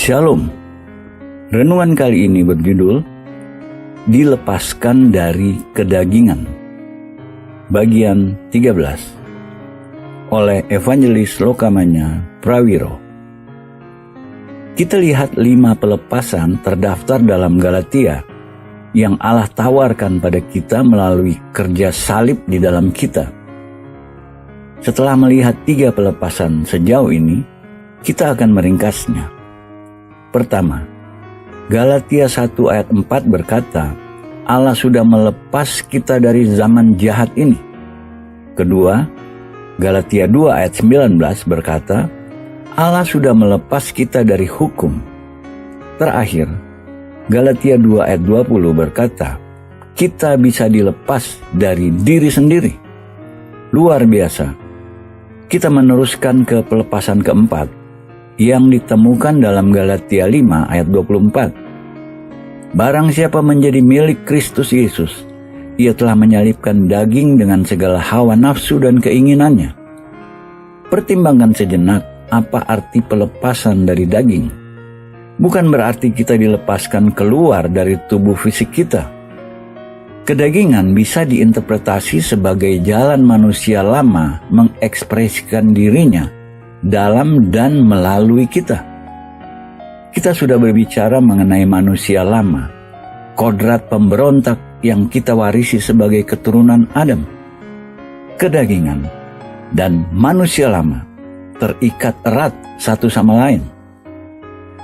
Shalom. Renungan kali ini berjudul Dilepaskan dari Kedagingan. Bagian 13 oleh Evangelis Lokamanya Prawiro. Kita lihat 5 pelepasan terdaftar dalam Galatia yang Allah tawarkan pada kita melalui kerja salib di dalam kita. Setelah melihat 3 pelepasan sejauh ini, kita akan meringkasnya. Pertama, Galatia 1 ayat 4 berkata, Allah sudah melepas kita dari zaman jahat ini. Kedua, Galatia 2 ayat 19 berkata, Allah sudah melepas kita dari hukum. Terakhir, Galatia 2 ayat 20 berkata, kita bisa dilepas dari diri sendiri. Luar biasa. Kita meneruskan ke pelepasan keempat, yang ditemukan dalam Galatia 5 ayat 24. Barang siapa menjadi milik Kristus Yesus, ia telah menyalibkan daging dengan segala hawa nafsu dan keinginannya. Pertimbangkan sejenak apa arti pelepasan dari daging. Bukan berarti kita dilepaskan keluar dari tubuh fisik kita. Kedagingan bisa diinterpretasi sebagai jalan manusia lama mengekspresikan dirinya dalam dan melalui kita. Kita sudah berbicara mengenai manusia lama, kodrat pemberontak yang kita warisi sebagai keturunan Adam. Kedagingan dan manusia lama terikat erat satu sama lain.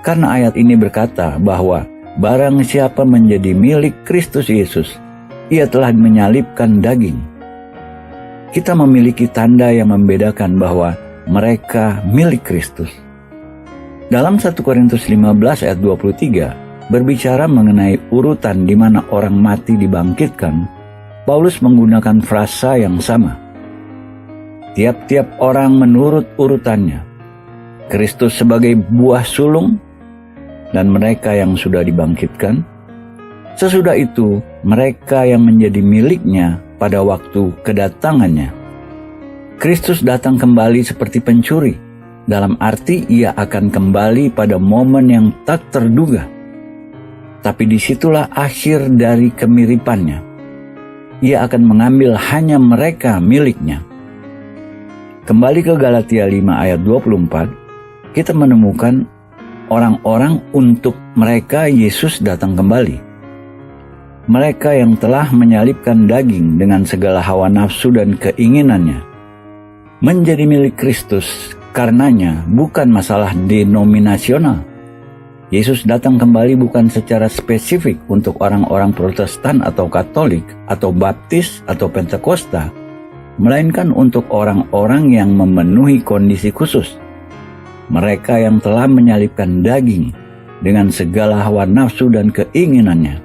Karena ayat ini berkata bahwa barang siapa menjadi milik Kristus Yesus, ia telah menyalibkan daging. Kita memiliki tanda yang membedakan bahwa mereka milik Kristus. Dalam 1 Korintus 15 ayat 23 berbicara mengenai urutan di mana orang mati dibangkitkan, Paulus menggunakan frasa yang sama. Tiap-tiap orang menurut urutannya. Kristus sebagai buah sulung dan mereka yang sudah dibangkitkan. Sesudah itu mereka yang menjadi miliknya pada waktu kedatangannya. Kristus datang kembali seperti pencuri, dalam arti ia akan kembali pada momen yang tak terduga. Tapi disitulah akhir dari kemiripannya. Ia akan mengambil hanya mereka miliknya. Kembali ke Galatia 5 ayat 24, kita menemukan orang-orang untuk mereka Yesus datang kembali. Mereka yang telah menyalibkan daging dengan segala hawa nafsu dan keinginannya. Menjadi milik Kristus karenanya bukan masalah denominasional. Yesus datang kembali bukan secara spesifik untuk orang-orang Protestan atau Katolik atau Baptis atau Pentakosta, melainkan untuk orang-orang yang memenuhi kondisi khusus. Mereka yang telah menyalibkan daging dengan segala hawa nafsu dan keinginannya.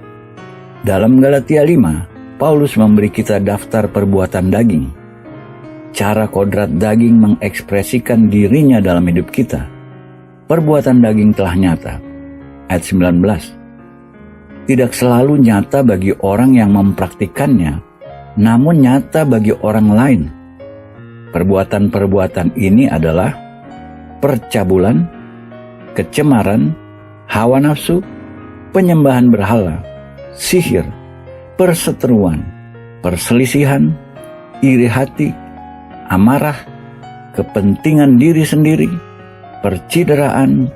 Dalam Galatia 5, Paulus memberi kita daftar perbuatan daging. Cara kodrat daging mengekspresikan dirinya dalam hidup kita. Perbuatan daging telah nyata. Ayat 19. Tidak selalu nyata bagi orang yang mempraktikannya, namun nyata bagi orang lain. Perbuatan-perbuatan ini adalah percabulan, kecemaran, hawa nafsu, penyembahan berhala, sihir, perseteruan, perselisihan, iri hati, amarah, kepentingan diri sendiri, percideraan,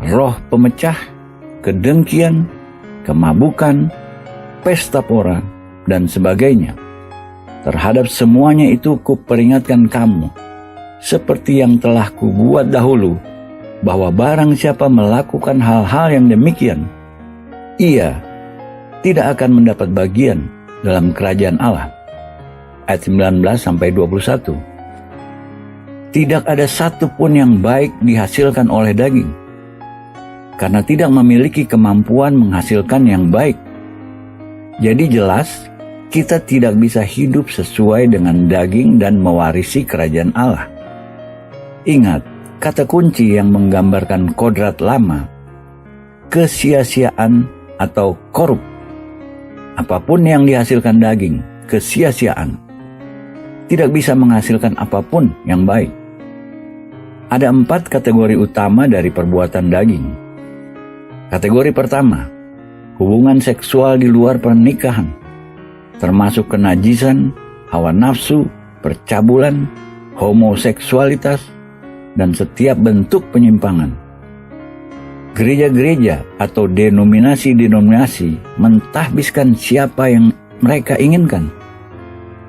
roh pemecah, kedengkian, kemabukan, pesta pora, dan sebagainya. Terhadap semuanya itu kuperingatkan kamu, seperti yang telah kubuat dahulu, bahwa barang siapa melakukan hal-hal yang demikian, ia tidak akan mendapat bagian dalam kerajaan Allah. Ayat 19-21. Tidak ada satupun yang baik dihasilkan oleh daging, karena tidak memiliki kemampuan menghasilkan yang baik. Jadi jelas, kita tidak bisa hidup sesuai dengan daging dan mewarisi kerajaan Allah. Ingat, kata kunci yang menggambarkan kodrat lama, kesia-siaan atau korup. Apapun yang dihasilkan daging, kesia-siaan, tidak bisa menghasilkan apapun yang baik. Ada 4 kategori utama dari perbuatan daging. Kategori pertama, hubungan seksual di luar pernikahan, termasuk kenajisan, hawa nafsu, percabulan, homoseksualitas, dan setiap bentuk penyimpangan. Gereja-gereja atau denominasi-denominasi mentahbiskan siapa yang mereka inginkan.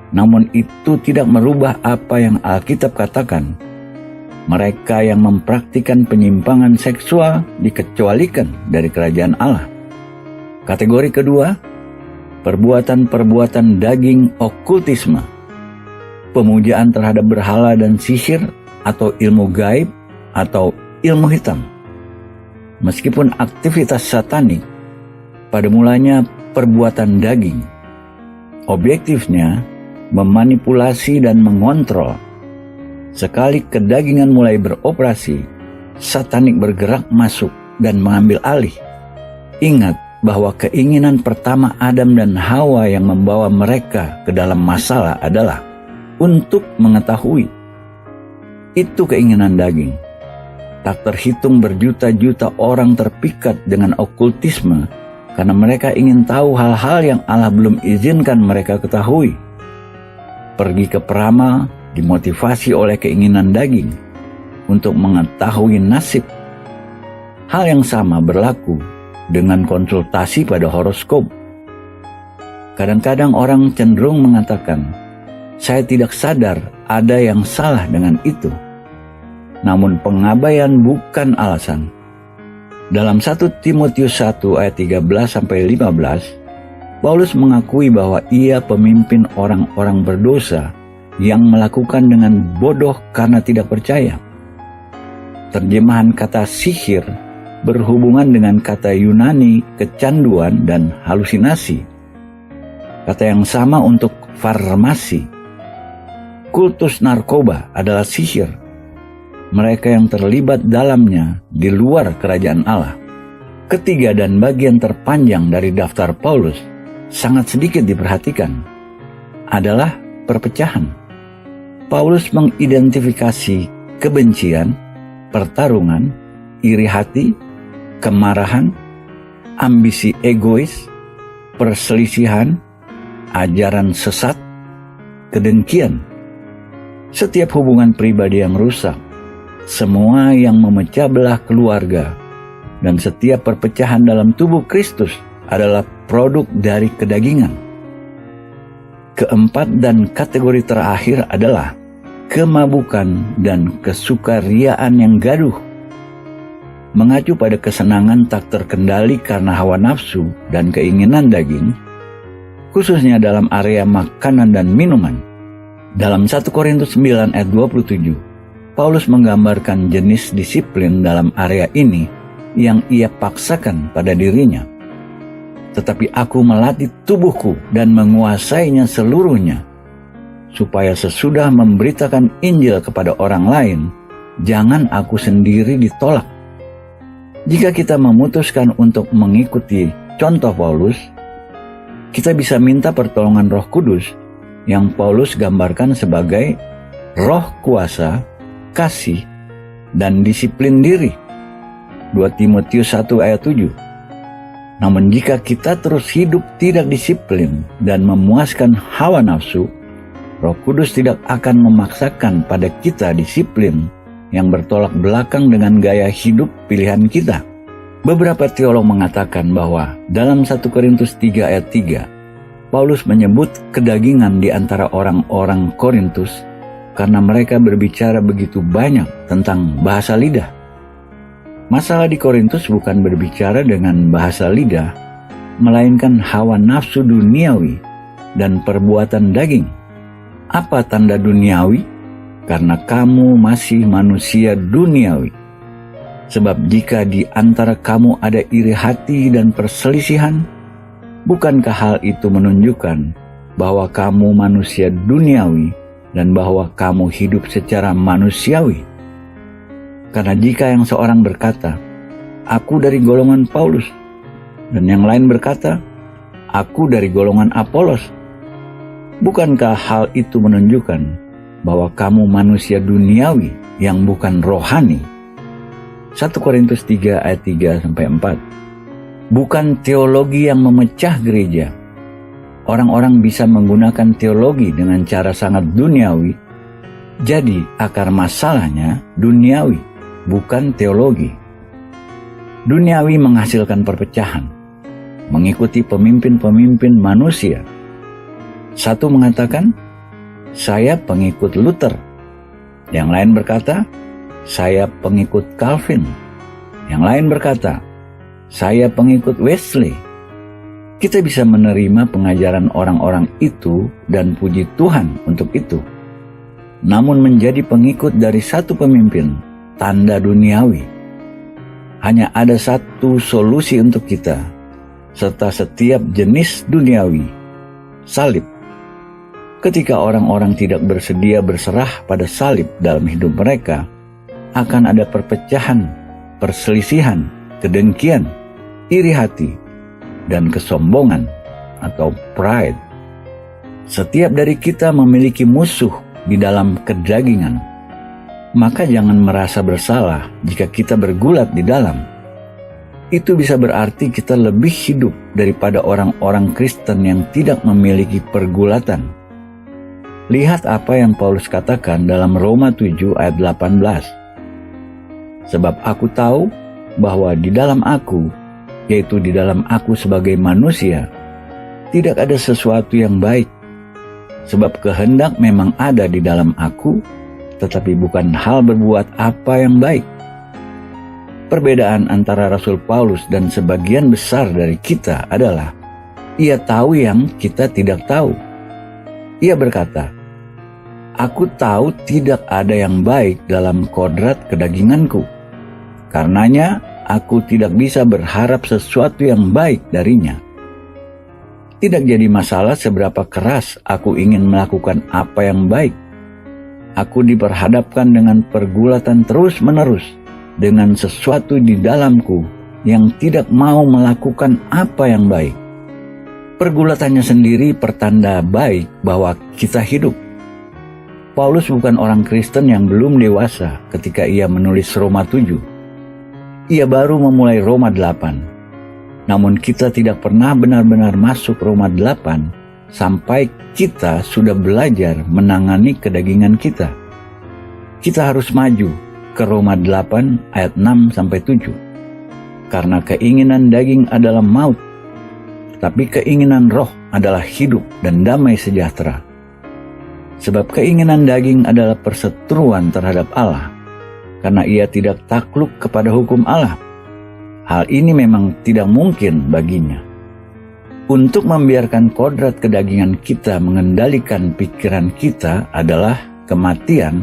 Namun itu tidak merubah apa yang Alkitab katakan. Mereka yang mempraktikkan penyimpangan seksual dikecualikan dari kerajaan Allah. Kategori kedua, perbuatan-perbuatan daging okultisme, pemujaan terhadap berhala dan sihir atau ilmu gaib atau ilmu hitam. Meskipun aktivitas satanik pada mulanya perbuatan daging, objektifnya memanipulasi dan mengontrol. Sekali kedagingan mulai beroperasi, satanik bergerak masuk dan mengambil alih. Ingat bahwa keinginan pertama Adam dan Hawa yang membawa mereka ke dalam masalah adalah untuk mengetahui. Itu keinginan daging. Tak terhitung berjuta-juta orang terpikat dengan okultisme karena mereka ingin tahu hal-hal yang Allah belum izinkan mereka ketahui. Pergi ke peramal dimotivasi oleh keinginan daging untuk mengetahui nasib. Hal yang sama berlaku dengan konsultasi pada horoskop. Kadang-kadang orang cenderung mengatakan, "Saya tidak sadar ada yang salah dengan itu." Namun pengabaian bukan alasan. Dalam 1 Timotius 1 ayat 13-15, Paulus mengakui bahwa ia pemimpin orang-orang berdosa yang melakukan dengan bodoh karena tidak percaya. Terjemahan kata sihir berhubungan dengan kata Yunani kecanduan dan halusinasi. Kata yang sama untuk farmasi. Kultus narkoba adalah sihir. Mereka yang terlibat dalamnya di luar kerajaan Allah. Ketiga dan bagian terpanjang dari daftar Paulus sangat sedikit diperhatikan adalah perpecahan. Paulus mengidentifikasi kebencian, pertarungan, iri hati, kemarahan, ambisi egois, perselisihan, ajaran sesat, kedengkian. Setiap hubungan pribadi yang rusak, semua yang memecah belah keluarga, dan setiap perpecahan dalam tubuh Kristus adalah produk dari kedagingan. Keempat dan kategori terakhir adalah kemabukan dan kesukariaan yang gaduh. Mengacu pada kesenangan tak terkendali karena hawa nafsu dan keinginan daging, khususnya dalam area makanan dan minuman. Dalam 1 Korintus 9 ayat 27, Paulus menggambarkan jenis disiplin dalam area ini yang ia paksakan pada dirinya. Tetapi aku melatih tubuhku dan menguasainya seluruhnya, supaya sesudah memberitakan Injil kepada orang lain, jangan aku sendiri ditolak. Jika kita memutuskan untuk mengikuti contoh Paulus, kita bisa minta pertolongan Roh Kudus yang Paulus gambarkan sebagai roh kuasa, kasih, dan disiplin diri. 2 Timotius 1 ayat 7. Namun jika kita terus hidup tidak disiplin dan memuaskan hawa nafsu, Roh Kudus tidak akan memaksakan pada kita disiplin yang bertolak belakang dengan gaya hidup pilihan kita. Beberapa teolog mengatakan bahwa dalam 1 Korintus 3 ayat 3, Paulus menyebut kedagingan di antara orang-orang Korintus karena mereka berbicara begitu banyak tentang bahasa lidah. Masalah di Korintus bukan berbicara dengan bahasa lidah, melainkan hawa nafsu duniawi dan perbuatan daging. Apa tanda duniawi? Karena kamu masih manusia duniawi. Sebab jika di antara kamu ada iri hati dan perselisihan, bukankah hal itu menunjukkan bahwa kamu manusia duniawi dan bahwa kamu hidup secara manusiawi? Karena jika yang seorang berkata, "Aku dari golongan Paulus," dan yang lain berkata, "Aku dari golongan Apolos," bukankah hal itu menunjukkan bahwa kamu manusia duniawi yang bukan rohani? 1 Korintus 3 ayat 3-4. bukan teologi yang memecah gereja. Orang-orang bisa menggunakan teologi dengan cara sangat duniawi. Jadi akar masalahnya duniawi, bukan teologi. Duniawi menghasilkan perpecahan, mengikuti pemimpin-pemimpin manusia. Satu mengatakan, saya pengikut Luther. Yang lain berkata, saya pengikut Calvin. Yang lain berkata, saya pengikut Wesley. Kita bisa menerima pengajaran orang-orang itu dan puji Tuhan untuk itu. Namun menjadi pengikut dari satu pemimpin, tanda duniawi. Hanya ada satu solusi untuk kita, serta setiap jenis duniawi, salib. Ketika orang-orang tidak bersedia berserah pada salib dalam hidup mereka, akan ada perpecahan, perselisihan, kedengkian, iri hati, dan kesombongan atau pride. Setiap dari kita memiliki musuh di dalam kedagingan. Maka jangan merasa bersalah jika kita bergulat di dalam. Itu bisa berarti kita lebih hidup daripada orang-orang Kristen yang tidak memiliki pergulatan. Lihat apa yang Paulus katakan dalam Roma 7 ayat 18. Sebab aku tahu bahwa di dalam aku, yaitu di dalam aku sebagai manusia, tidak ada sesuatu yang baik. Sebab kehendak memang ada di dalam aku, tetapi bukan hal berbuat apa yang baik. Perbedaan antara Rasul Paulus dan sebagian besar dari kita adalah, ia tahu yang kita tidak tahu. Ia berkata, aku tahu tidak ada yang baik dalam kodrat kedaginganku. Karenanya, aku tidak bisa berharap sesuatu yang baik darinya. Tidak jadi masalah seberapa keras aku ingin melakukan apa yang baik. Aku diperhadapkan dengan pergulatan terus-menerus dengan sesuatu di dalamku yang tidak mau melakukan apa yang baik. Pergulatannya sendiri pertanda baik bahwa kita hidup. Paulus bukan orang Kristen yang belum dewasa ketika ia menulis Roma 7. Ia baru memulai Roma 8. Namun kita tidak pernah benar-benar masuk Roma 8 sampai kita sudah belajar menangani kedagingan kita. Kita harus maju ke Roma 8 ayat 6-7. Karena keinginan daging adalah maut, tapi keinginan roh adalah hidup dan damai sejahtera. Sebab keinginan daging adalah perseteruan terhadap Allah, karena ia tidak takluk kepada hukum Allah. Hal ini memang tidak mungkin baginya. Untuk membiarkan kodrat kedagingan kita mengendalikan pikiran kita adalah kematian,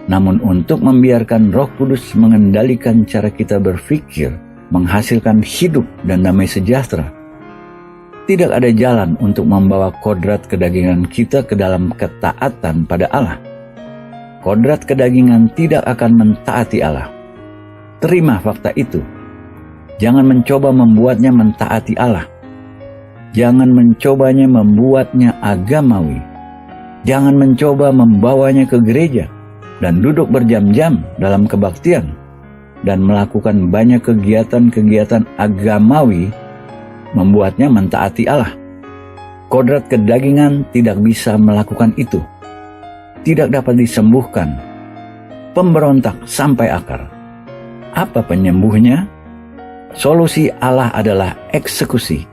namun untuk membiarkan Roh Kudus mengendalikan cara kita berpikir, menghasilkan hidup dan damai sejahtera. Tidak ada jalan untuk membawa kodrat kedagingan kita ke dalam ketaatan pada Allah. Kodrat kedagingan tidak akan mentaati Allah. Terima fakta itu. Jangan mencoba membuatnya mentaati Allah. Jangan mencobanya membuatnya agamawi. Jangan mencoba membawanya ke gereja dan duduk berjam-jam dalam kebaktian dan melakukan banyak kegiatan-kegiatan agamawi membuatnya mentaati Allah. Kodrat kedagingan tidak bisa melakukan itu. Tidak dapat disembuhkan. Pemberontak sampai akar. Apa penyembuhnya? Solusi Allah adalah eksekusi.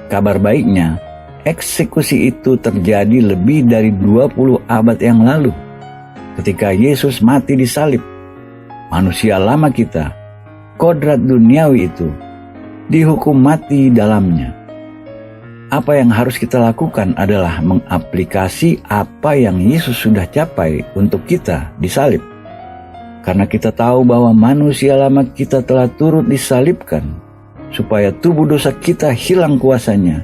Kabar baiknya, eksekusi itu terjadi lebih dari 20 abad yang lalu. Ketika Yesus mati di salib, manusia lama kita, kodrat duniawi itu, dihukum mati dalamnya. Apa yang harus kita lakukan adalah mengaplikasi apa yang Yesus sudah capai untuk kita di salib. Karena kita tahu bahwa manusia lama kita telah turut disalibkan, supaya tubuh dosa kita hilang kuasanya,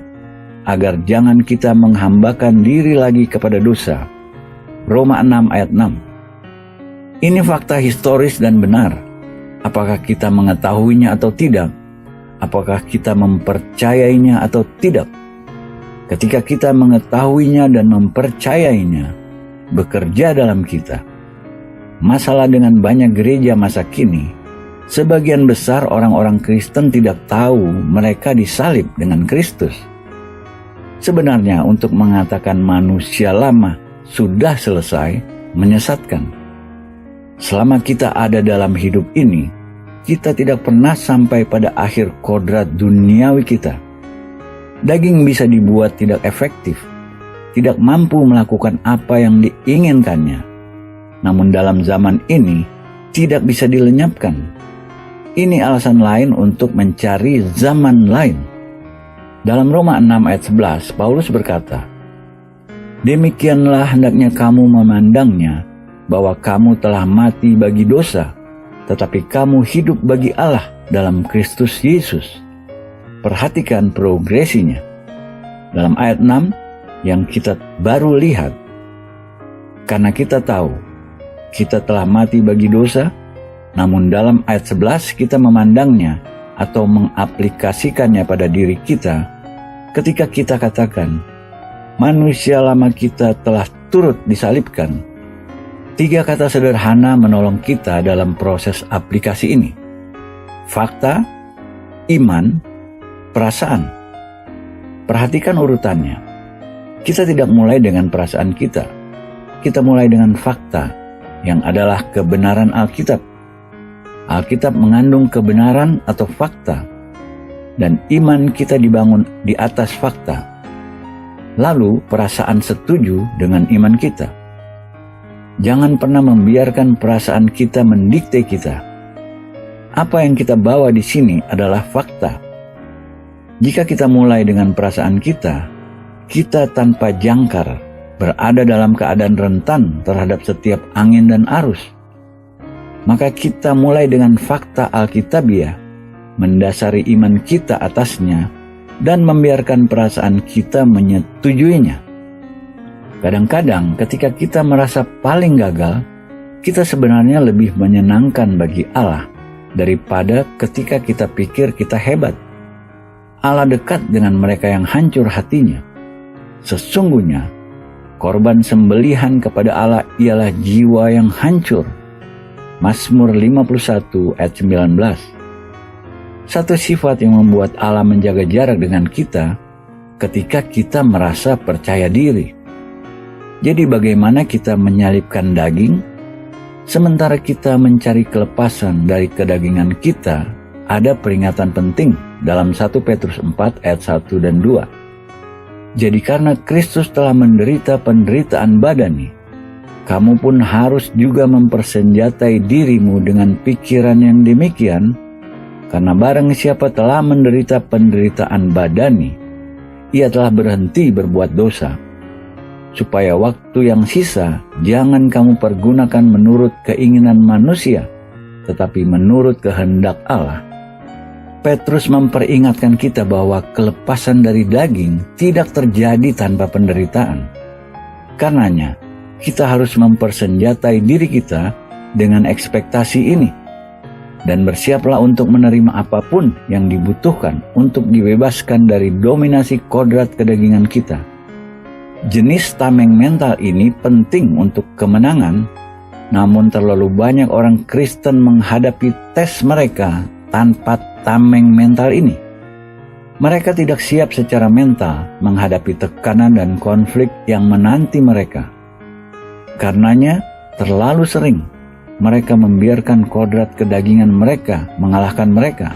agar jangan kita menghambakan diri lagi kepada dosa. Roma 6 ayat 6. Ini fakta historis dan benar. Apakah kita mengetahuinya atau tidak? Apakah kita mempercayainya atau tidak? Ketika kita mengetahuinya dan mempercayainya, bekerja dalam kita. Masalah dengan banyak gereja masa kini, Sebagian besar orang-orang Kristen tidak tahu mereka disalib dengan Kristus. Sebenarnya untuk mengatakan manusia lama sudah selesai menyesatkan. Selama kita ada dalam hidup ini, kita tidak pernah sampai pada akhir kodrat duniawi kita. Daging bisa dibuat tidak efektif, tidak mampu melakukan apa yang diinginkannya. Namun dalam zaman ini, tidak bisa dilenyapkan. Ini alasan lain untuk mencari zaman lain. Dalam Roma 6 ayat 11, Paulus berkata, "Demikianlah hendaknya kamu memandangnya, bahwa kamu telah mati bagi dosa, tetapi kamu hidup bagi Allah dalam Kristus Yesus." Perhatikan progresinya. Dalam ayat 6 yang kita baru lihat, karena kita tahu kita telah mati bagi dosa, namun dalam ayat 11 kita memandangnya atau mengaplikasikannya pada diri kita ketika kita katakan, manusia lama kita telah turut disalibkan. 3 kata sederhana menolong kita dalam proses aplikasi ini. Fakta, iman, perasaan. Perhatikan urutannya. Kita tidak mulai dengan perasaan kita. Kita mulai dengan fakta, yang adalah kebenaran Alkitab. Alkitab mengandung kebenaran atau fakta, dan iman kita dibangun di atas fakta. Lalu perasaan setuju dengan iman kita. Jangan pernah membiarkan perasaan kita mendikte kita. Apa yang kita bawa di sini adalah fakta. Jika kita mulai dengan perasaan kita tanpa jangkar berada dalam keadaan rentan terhadap setiap angin dan arus. Maka kita mulai dengan fakta Alkitabiah, mendasari iman kita atasnya, dan membiarkan perasaan kita menyetujuinya. Kadang-kadang ketika kita merasa paling gagal, kita sebenarnya lebih menyenangkan bagi Allah daripada ketika kita pikir kita hebat. Allah dekat dengan mereka yang hancur hatinya. Sesungguhnya, korban sembelihan kepada Allah ialah jiwa yang hancur. Mazmur 51 ayat 19. Satu sifat yang membuat Allah menjaga jarak dengan kita ketika kita merasa percaya diri. Jadi bagaimana kita menyalibkan daging? Sementara kita mencari kelepasan dari kedagingan kita, ada peringatan penting dalam 1 Petrus 4 ayat 1 dan 2. Jadi karena Kristus telah menderita penderitaan badani, kamu pun harus juga mempersenjatai dirimu dengan pikiran yang demikian, karena barang siapa telah menderita penderitaan badani, ia telah berhenti berbuat dosa, supaya waktu yang sisa jangan kamu pergunakan menurut keinginan manusia, tetapi menurut kehendak Allah. Petrus memperingatkan kita bahwa kelepasan dari daging tidak terjadi tanpa penderitaan. Karenanya, kita harus mempersenjatai diri kita dengan ekspektasi ini, dan bersiaplah untuk menerima apapun yang dibutuhkan untuk dibebaskan dari dominasi kodrat kedagingan kita. Jenis tameng mental ini penting untuk kemenangan, namun terlalu banyak orang Kristen menghadapi tes mereka tanpa tameng mental ini. Mereka tidak siap secara mental menghadapi tekanan dan konflik yang menanti mereka. Karenanya, terlalu sering mereka membiarkan kodrat kedagingan mereka mengalahkan mereka.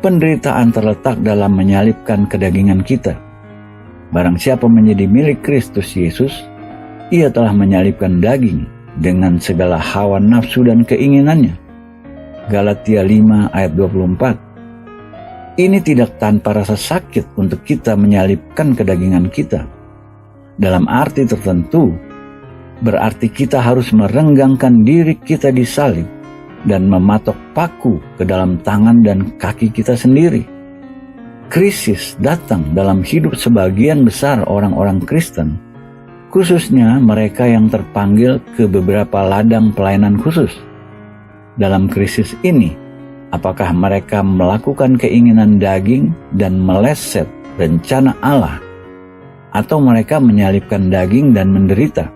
Penderitaan terletak dalam menyalibkan kedagingan kita. Barang siapa menjadi milik Kristus Yesus, ia telah menyalibkan daging dengan segala hawa nafsu dan keinginannya. Galatia 5 ayat 24. Ini tidak tanpa rasa sakit untuk kita menyalibkan kedagingan kita. Dalam arti tertentu, berarti kita harus merenggangkan diri kita di salib dan mematok paku ke dalam tangan dan kaki kita sendiri. Krisis datang dalam hidup sebagian besar orang-orang Kristen, khususnya mereka yang terpanggil ke beberapa ladang pelayanan khusus. Dalam krisis ini, apakah mereka melakukan keinginan daging dan meleset rencana Allah, atau mereka menyalibkan daging dan menderita?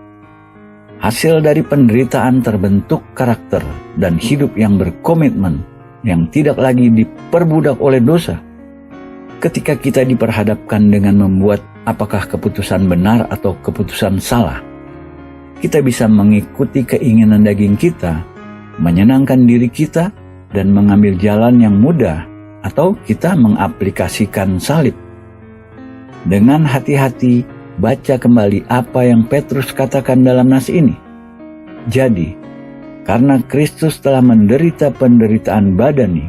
Hasil dari penderitaan terbentuk karakter dan hidup yang berkomitmen, yang tidak lagi diperbudak oleh dosa. Ketika kita diperhadapkan dengan membuat apakah keputusan benar atau keputusan salah, kita bisa mengikuti keinginan daging kita, menyenangkan diri kita, dan mengambil jalan yang mudah, atau kita mengaplikasikan salib. Dengan hati-hati, baca kembali apa yang Petrus katakan dalam nas ini. Jadi, karena Kristus telah menderita penderitaan badani,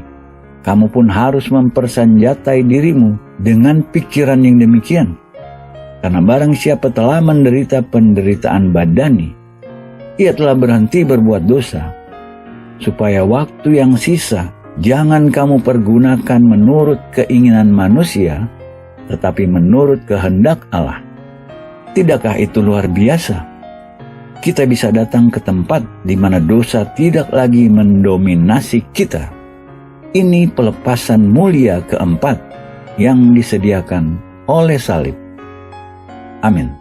kamu pun harus mempersenjatai dirimu dengan pikiran yang demikian. Karena barang siapa telah menderita penderitaan badani, ia telah berhenti berbuat dosa, supaya waktu yang sisa jangan kamu pergunakan menurut keinginan manusia, tetapi menurut kehendak Allah. Tidakkah itu luar biasa? Kita bisa datang ke tempat di mana dosa tidak lagi mendominasi kita. Ini pelepasan mulia keempat yang disediakan oleh salib. Amin.